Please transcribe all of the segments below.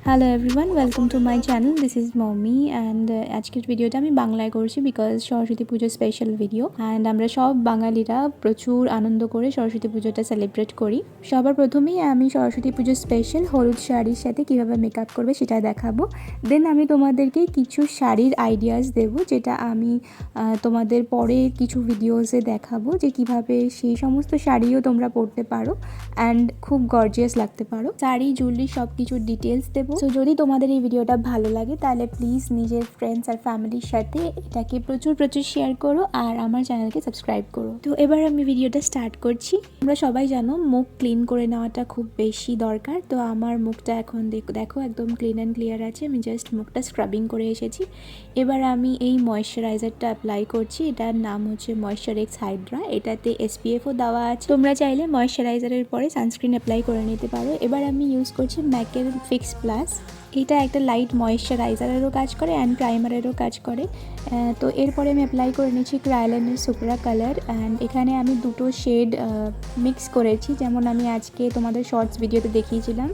Hello everyone, welcome to my channel. This is Momi and আজকের ভিডিওটা আমি বাংলায় করছি because Saraswati Puja special video and আমরা সব বাঙালিরা প্রচুর আনন্দ করে সরস্বতী পুজোটা সেলিব্রেট করি। সবার প্রথমেই আমি সরস্বতী পুজো স্পেশাল হলুদ শাড়ির সাথে কীভাবে মেকআপ করবে সেটা দেখাবো। দেন আমি তোমাদেরকে কিছু শাড়ির আইডিয়াস দেবো যেটা আমি তোমাদের পরে কিছু ভিডিওসে দেখাবো যে কিভাবে সেই সমস্ত শাড়িও তোমরা পরতে পারো অ্যান্ড খুব গর্জিয়াস লাগতে পারো। শাড়ি, জুয়েলারি সব কিছুর ডিটেলস দেবো। সো যদি তোমাদের এই ভিডিওটা ভালো লাগে তাহলে প্লিজ নিজের ফ্রেন্ডস আর ফ্যামিলির সাথে এটাকে প্রচুর শেয়ার করো আর আমার চ্যানেলকে সাবস্ক্রাইব করো। তো এবার আমি ভিডিওটা স্টার্ট করছি। তোমরা সবাই জানো মুখ ক্লিন করে নেওয়াটা খুব বেশি দরকার। তো আমার মুখটা এখন দেখো একদম ক্লিন অ্যান্ড ক্লিয়ার আছে। আমি জাস্ট মুখটা স্ক্রাবিং করে এসেছি। এবার আমি এই ময়েশ্চারাইজারটা অ্যাপ্লাই করছি। এটার নাম হচ্ছে ময়েশ্চার এক্স হাইড্রা। এটাতে SPF-ও দেওয়া আছে। তোমরা চাইলে ময়েশ্চারাইজারের পরে সানস্ক্রিন অ্যাপ্লাই করে নিতে পারো। এবার আমি ইউজ করছি ম্যাকের ফিক্স প্লাস। এটা একটা লাইট ময়েশ্চারাইজারেরও কাজ করে অ্যান্ড প্রাইমারেরও কাজ করে। তো এরপরে আমি অ্যাপ্লাই করে নিচ্ছি ক্রায়োলিনের সুপ্রা কালার অ্যান্ড এখানে আমি দুটো শেড মিক্স করেছি, যেমন আমি আজকে তোমাদের শর্টস ভিডিওতে দেখিয়েছিলাম।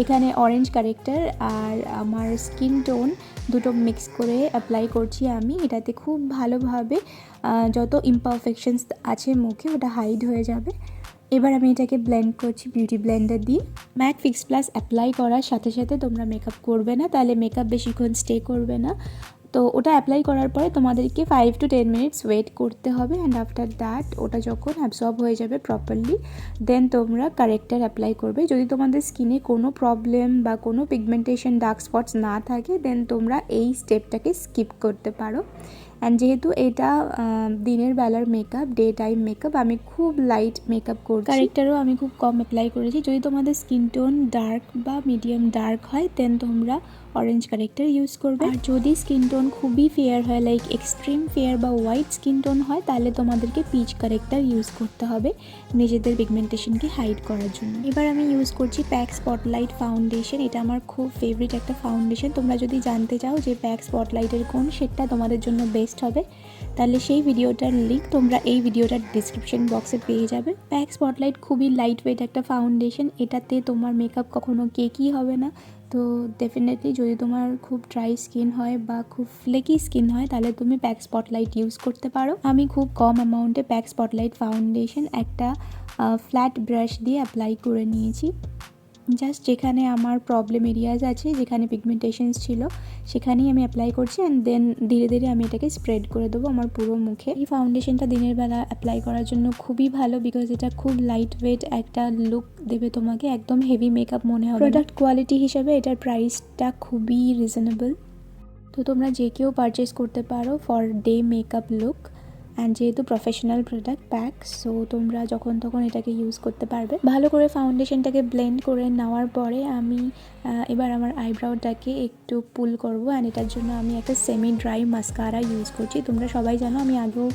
এখানে অরেঞ্জ কারেক্টার আর আমার স্কিন টোন দুটো মিক্স করে অ্যাপ্লাই করছি আমি। এটাতে খুব ভালোভাবে যত ইমপারফেকশনস আছে মুখে ওটা হাইড হয়ে যাবে। এবার আমি এটাকে ব্লেন্ড করছি বিউটি ব্লেন্ডার দিয়ে। ম্যাক ফিক্স প্লাস অ্যাপ্লাই করার সাথে সাথে তোমরা মেকআপ করবে না, তাহলে মেকআপ বেশিক্ষণ স্টে করবে না। তো ওটা অ্যাপ্লাই করার পরে তোমাদেরকে 5 to 10 মিনিটস ওয়েট করতে হবে অ্যান্ড আফটার দ্যাট ওটা যখন অ্যাবজর্ব হয়ে যাবে প্রপারলি দেন তোমরা কারেক্টার অ্যাপ্লাই করবে। যদি তোমাদের স্কিনে কোনো প্রবলেম বা কোনো পিগমেন্টেশন ডার্ক স্পটস না থাকে দেন তোমরা এই স্টেপটাকে স্কিপ করতে পারো। অ্যান্ড যেহেতু এটা দিনের বেলার মেকআপ, ডে টাইম মেকআপ, আমি খুব লাইট মেকআপ করছি। কারেক্টারও আমি খুব কম অ্যাপ্লাই করেছি। যদি তোমাদের স্কিন টোন ডার্ক বা মিডিয়াম ডার্ক হয় দেন তোমরা অরেঞ্জ কারেক্টার ইউজ করবে। আর যদি স্কিন টোন খুবই ফেয়ার হয়, লাইক এক্সট্রিম ফেয়ার বা হোয়াইট স্কিন টোন হয়, তাহলে তোমাদেরকে পিচ কারেক্টার ইউজ করতে হবে নিজেদের পিগমেন্টেশনকে হাইড করার জন্য। এবার আমি ইউজ করছি প্যাক স্পটলাইট ফাউন্ডেশন। এটা আমার খুব ফেভারিট একটা ফাউন্ডেশন। তোমরা যদি জানতে চাও যে প্যাক স্পটলাইটের কোন শেডটা তোমাদের জন্য বেস্ট হবে তাহলে সেই ভিডিওটার লিঙ্ক তোমরা এই ভিডিওটার ডিসক্রিপশন বক্সে পেয়ে যাবে। প্যাক স্পটলাইট খুবই লাইট ওয়েট একটা ফাউন্ডেশন। এটাতে তোমার মেকআপ কখনো কেকি হবে না। তো ডেফিনেটলি যদি তোমার খুব ড্রাই স্কিন হয় বা খুব ফ্লেকি স্কিন হয় তাহলে তুমি প্যাক স্পটলাইট ইউজ করতে পারো। আমি খুব কম অ্যামাউন্টে প্যাক স্পটলাইট ফাউন্ডেশন একটা ফ্ল্যাট ব্রাশ দিয়ে অ্যাপ্লাই করে নিয়েছি। জাস্ট যেখানে আমার প্রবলেম এরিয়াজ আছে, যেখানে পিগমেন্টেশনস ছিল সেখানেই আমি অ্যাপ্লাই করছি অ্যান্ড দেন ধীরে ধীরে আমি এটাকে স্প্রেড করে দেবো আমার পুরো মুখে। এই ফাউন্ডেশনটা দিনের বেলা অ্যাপ্লাই করার জন্য খুবই ভালো বিকজ এটা খুব লাইট ওয়েট একটা লুক দেবে তোমাকে, একদম হেভি মেকআপ মনে হবে। প্রোডাক্ট কোয়ালিটি হিসাবে এটার প্রাইসটা খুবই রিজনেবল। তো তোমরা যে কেউ পারচেস করতে পারো for day makeup look and যেহেতু প্রফেশনাল প্রোডাক্ট প্যাক, সো তোমরা যখন তখন এটাকে ইউজ করতে পারবে। ভালো করে ফাউন্ডেশনটাকে ব্লেন্ড করে নেওয়ার পরে আমি এবার আমার আইব্রাউটাকে একটু পুল করব অ্যান্ড এটার জন্য আমি একটা সেমি ড্রাই মাস্কারা ইউজ করছি। তোমরা সবাই জানো আমি আগেও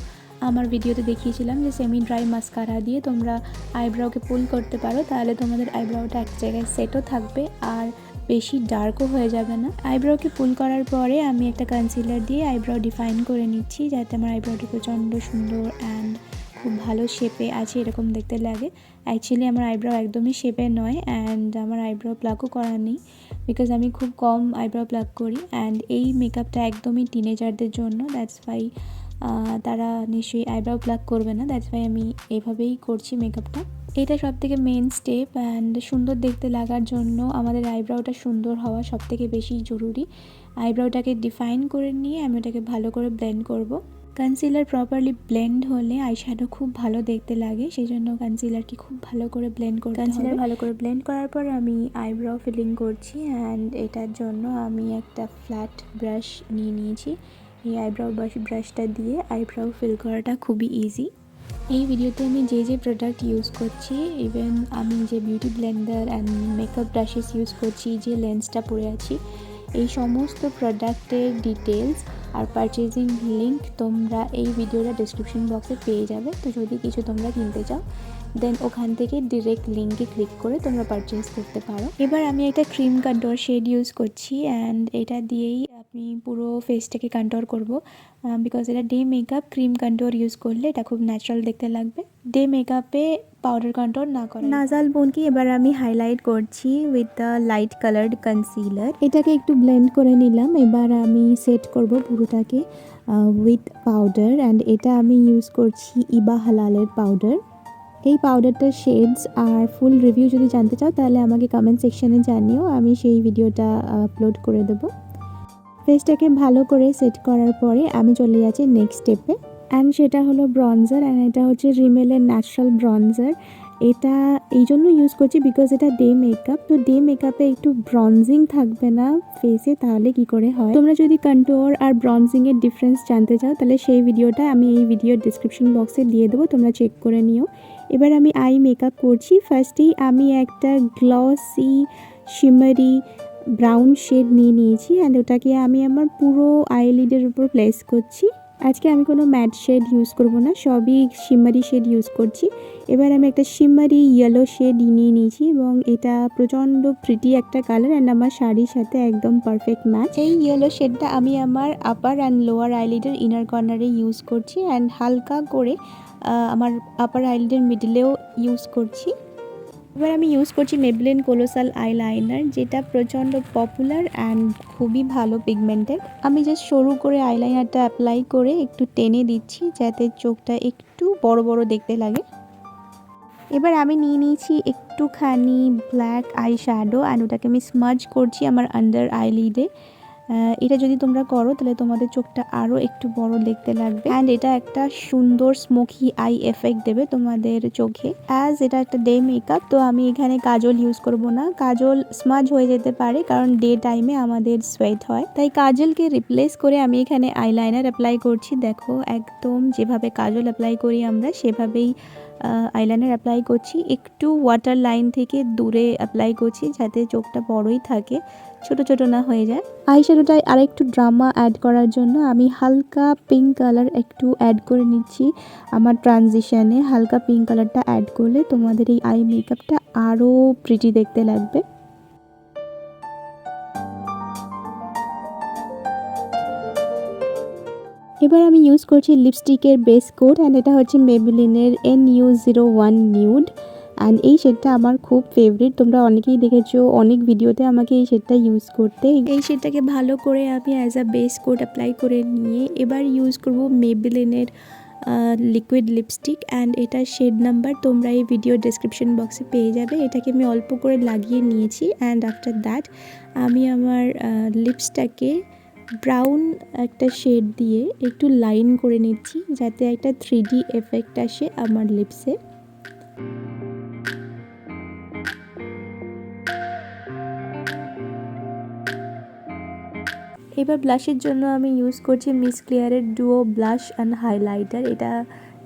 আমার ভিডিওতে দেখিয়েছিলাম যে সেমি ড্রাই মাস্কারা দিয়ে তোমরা আইব্রাউকে পুল করতে পারো, তাহলে তোমাদের আইব্রাউটা এক জায়গায় সেটও থাকবে আর বেশি ডার্কও হয়ে যাবে না। আইব্রাউকে পুল করার পরে আমি একটা কনসিলার দিয়ে আইব্রাউ ডিফাইন করে নিচ্ছি যাতে আমার আইব্রাউটা প্রচণ্ড সুন্দর অ্যান্ড খুব ভালো শেপে আছে এরকম দেখতে লাগে। অ্যাকচুয়ালি আমার আইব্রাউ একদমই শেপে নয় অ্যান্ড আমার আইব্রাউ প্লাগও করা নেই বিকজ আমি খুব কম আইব্রাউ প্লাগ করি অ্যান্ড এই মেকআপটা একদমই টিনেজারদের জন্য। দ্যাটস ওয়াই তারা নিশ্চয়ই আইব্রাউ প্লাগ করবে না। দ্যাটস ওয়াই আমি এইভাবেই করছি মেকআপটা। এটা সবথেকে মেন স্টেপ অ্যান্ড সুন্দর দেখতে লাগার জন্য আমাদের আইব্রাউটা সুন্দর হওয়া সবথেকে বেশি জরুরি। আইব্রাউটাকে ডিফাইন করে নিয়ে আমি ওটাকে ভালো করে ব্লেন্ড করব। কনসিলার প্রপারলি ব্লেন্ড হলে আইশ্যাডো খুব ভালো দেখতে লাগে, সেই জন্য কনসিলারকে খুব ভালো করে ব্লেন্ড করতে হবে। কনসিলার ভালো করে ব্লেন্ড করার পর আমি আইব্রাউ ফিলিং করছি অ্যান্ড এটার জন্য আমি একটা ফ্ল্যাট ব্রাশ নিয়েছি। এই আইব্রাউ ব্রাশটা দিয়ে আইব্রাউ ফিল করাটা খুবই ইজি। এই ভিডিওতে আমি যে যে প্রোডাক্ট ইউজ করছি, ইভেন আমি যে beauty Blender and makeup brushes use করছি, যে লেন্সটা পরে আছি, এই সমস্ত প্রোডাক্টের ডিটেলস আর পারচেজিং লিঙ্ক তোমরা এই ভিডিওটা ডিসক্রিপশন বক্সে পেয়ে যাবে। তো যদি কিছু তোমরা কিনতে চাও দেন ওখান থেকে ডিরেক্ট লিঙ্কে ক্লিক করে তোমরা পারচেজ করতে পারো। এবার আমি একটা ক্রিম কন্ট্যুর শেড ইউজ করছি অ্যান্ড এটা দিয়েই আমি পুরো ফেসটাকে কন্ট্যুর করব বিকজ এটা day makeup. Cream contour use করলে এটা খুব ন্যাচারাল দেখতে লাগবে। ডে মেকআপে পাউডার কন্ট্রোল না করা। নাজাল বোনকে এবার আমি হাইলাইট করছি with the light coloured concealer. এটাকে একটু ব্লেন্ড করে নিলাম। এবার আমি সেট করব পুরোটাকে উইথ পাউডার, অ্যান্ড এটা আমি ইউজ করছি ইবা হালালের পাউডার। এই পাউডারটার শেডস আর ফুল রিভিউ যদি জানতে চাও তাহলে আমাকে কমেন্ট সেকশনে জানিও, আমি সেই ভিডিওটা আপলোড করে দেবো। ফেসটাকে ভালো করে সেট করার পরে আমি চলে যাচ্ছি নেক্সট স্টেপে, অ্যান্ড সেটা হলো ব্রনজার। অ্যান্ড এটা হচ্ছে রিমেলের ন্যাচারাল ব্রনজার। এটা এই জন্য ইউজ করছি বিকজ এটা ডে মেকআপ, তো ডে মেকআপে একটু ব্রনজিং থাকবে না ফেসে, তাহলে কি করে হয়। তোমরা যদি কন্ট্যুর আর ব্রনজিংয়ের ডিফারেন্স জানতে চাও তাহলে সেই ভিডিওটা আমি এই ভিডিওর ডিসক্রিপশন বক্সে দিয়ে দেবো, তোমরা চেক করে নিও। এবার আমি আই মেকআপ করছি। ফার্স্টেই আমি একটা গ্লসি শিমারি ব্রাউন শেড নিয়ে নিয়েছি, অ্যান্ড ওটাকে আমি আমার পুরো আইলিডের উপর প্লেস করছি। আজকে আমি কোনো ম্যাট শেড ইউজ করব না, সবই শিমারি শেড ইউজ করছি। এবার আমি একটা শিমারি ইয়েলো শেড নিয়ে নিয়েছি এবং এটা প্রচণ্ড প্রিটি একটা কালার, অ্যান্ড আমার শাড়ির সাথে একদম পারফেক্ট ম্যাচ। এই ইয়েলো শেডটা আমি আমার আপার অ্যান্ড লোয়ার আইলিডের ইনার কর্নারে ইউজ করছি, অ্যান্ড হালকা করে আমার আপার আইলিডের মিডলেও ইউজ করছি। এবার আমি ইউজ করছি মেবলিন কোলোসাল আইলাইনার, যেটা প্রচণ্ড পপুলার অ্যান্ড খুবই ভালো পিগমেন্টেড। আমি জাস্ট সরু করে আইলাইনারটা অ্যাপ্লাই করে একটু টেনে দিচ্ছি যাতে চোখটা একটু বড় বড় দেখতে লাগে। এবার আমি নিয়ে নিয়েছি একটুখানি ব্ল্যাক আই শ্যাডো, অ্যান্ড ওটাকে আমি স্মাজ করছি আমার আন্ডার আইলিডে। এটা যদি তোমরা করো তাহলে তোমাদের চোখটা আরও একটু বড় দেখতে লাগবে, অ্যান্ড এটা একটা সুন্দর স্মোকি আই এফেক্ট দেবে তোমাদের চোখে। অ্যাজ এটা একটা ডে মেকআপ, তো আমি এখানে কাজল ইউজ করব না, কাজল স্মাজ হয়ে যেতে পারে কারণ ডে টাইমে আমাদের সোয়েট হয়, তাই কাজলকে রিপ্লেস করে আমি এখানে আইলাইনার অ্যাপ্লাই করছি। দেখো একদম যেভাবে কাজল অ্যাপ্লাই করি আমরা সেভাবেই আইলাইনার অ্যাপ্লাই করছি। একটু ওয়াটার লাইন থেকে দূরে অ্যাপ্লাই করছি যাতে চোখটা বড়ই থাকে, ছোট ছোট না হয়ে যায়। আইশ্যাডোটায় আর একটু ড্রামা অ্যাড করার জন্য আমি হালকা পিঙ্ক কালার একটু অ্যাড করে নিচ্ছি আমার ট্রানজিশনে। হালকা পিঙ্ক কালারটা অ্যাড করলে তোমাদের এই আই মেকআপটা আরও প্রিটি দেখতে লাগবে। এবার আমি ইউজ করছি লিপস্টিকের বেস কোট, অ্যান্ড এটা হচ্ছে মেবলিনের NU01 নিউড, অ্যান্ড এই শেডটা আমার খুব ফেভারিট। তোমরা অনেকেই দেখেছো অনেক ভিডিওতে আমাকে এই শেডটা ইউজ করতে। এই শেডটাকে ভালো করে আমি as a base coat apply করে নিয়ে এবার ইউজ করব মেবলিনের লিকুইড লিপস্টিক, অ্যান্ড এটা শেড নাম্বার তোমরা এই ভিডিও ডেসক্রিপশন বক্সে পেয়ে যাবে। এটাকে আমি অল্প করে লাগিয়ে নিয়েছি, অ্যান্ড আফটার দ্যাট আমি আমার লিপসটাকে ব্রাউন একটা শেড দিয়ে একটু লাইন করে নিচ্ছি যাতে একটা 3D এফেক্ট আসে আমার লিপসে। এবার ব্লাশের জন্য আমি ইউজ করছি মিস ক্লিয়ারের ডুও ব্লাশ অ্যান্ড হাইলাইটার। এটা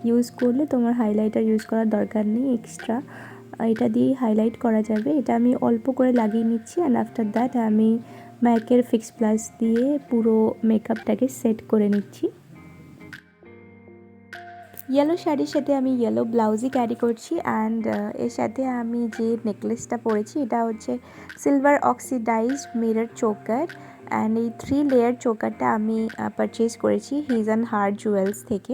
ইউজ করলে তোমার হাইলাইটার ইউজ করার দরকার নেই এক্সট্রা, এটা দিয়েই হাইলাইট করা যাবে। এটা আমি অল্প করে লাগিয়ে নিচ্ছি, অ্যান্ড আফটার দ্যাট আমি ম্যাকের ফিক্স প্লাস দিয়ে পুরো মেকআপটাকে সেট করে নিচ্ছি। ইয়েলো শাড়ির সাথে আমি ইয়েলো ব্লাউজই ক্যারি করছি, অ্যান্ড এর সাথে আমি যে নেকলেসটা পরেছি এটা হচ্ছে silver oxidised mirror choker, and এই 3 লেয়ার চোকারটা আমি পারচেজ করেছি হিজ অ্যান্ড হার্ট জুয়েলস থেকে।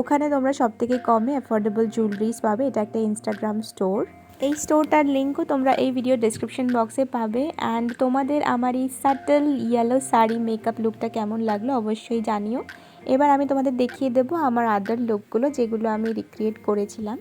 ওখানে তোমরা সবথেকে কমে অ্যাফোর্ডেবল জুয়েলারিজ পাবে। এটা একটা ইনস্টাগ্রাম স্টোর। এই স্টোরটার লিঙ্কও তোমরা এই ভিডিও ডেসক্রিপশন বক্সে পাবে। অ্যান্ড তোমাদের আমার এই সাটল ইয়েলো শাড়ি মেকআপ লুকটা কেমন লাগলো অবশ্যই জানিও। এবার আমি তোমাদের দেখিয়ে দেবো আমার আদার লুকগুলো যেগুলো আমি রিক্রিয়েট করেছিলাম।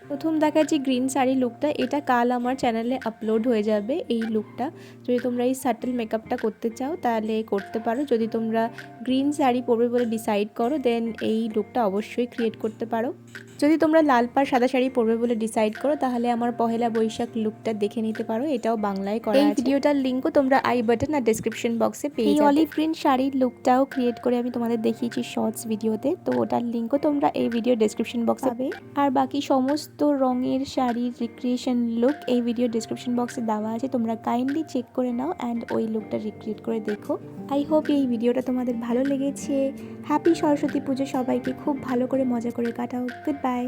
প্রথম দেখাচ্ছি গ্রিন শাড়ি লুকটা, এটা কাল আমার চ্যানেলে আপলোড হয়ে যাবে। এই লুকটা যদি তোমরা এই সাটল মেকআপটা করতে চাও তাহলে করতে পারো। যদি তোমরা গ্রিন শাড়ি পরবে বলে ডিসাইড করো দেন এই লুকটা অবশ্যই ক্রিয়েট করতে পারো। যদি তোমরা লাল পাড় সাদা শাড়ি পরবে বলে ডিসাইড করো তাহলে আমার পহেলা বৈশাখ লুকটা দেখে নিতে পারো, এটাও বাংলায় করা আছে। এই ভিডিওটার লিঙ্কও তোমরা আই বাটন আর ডেসক্রিপশন বক্সে পেয়ে যাবে। এই অলিভ গ্রিন শাড়ির লুকটাও ক্রিয়েট করে আমি তোমাদের দেখিয়েছি শর্টস ভিডিওতে, তো ওটার লিঙ্কও তোমরা এই ভিডিও ডেসক্রিপশন বক্সে পাবে। আর বাকি সমস্ত রঙের শাড়ির রিক্রিয়েশন লুক এই ভিডিও ডেসক্রিপশন বক্সে দেওয়া আছে, তোমরা কাইন্ডলি চেক করে নাও অ্যান্ড ওই লুকটা রিক্রিয়েট করে দেখো। আই হোপ এই ভিডিওটা তোমাদের ভালো লেগেছে। হ্যাপি সরস্বতী পুজো সবাইকে, খুব ভালো করে মজা করে কাটাও। Good bye.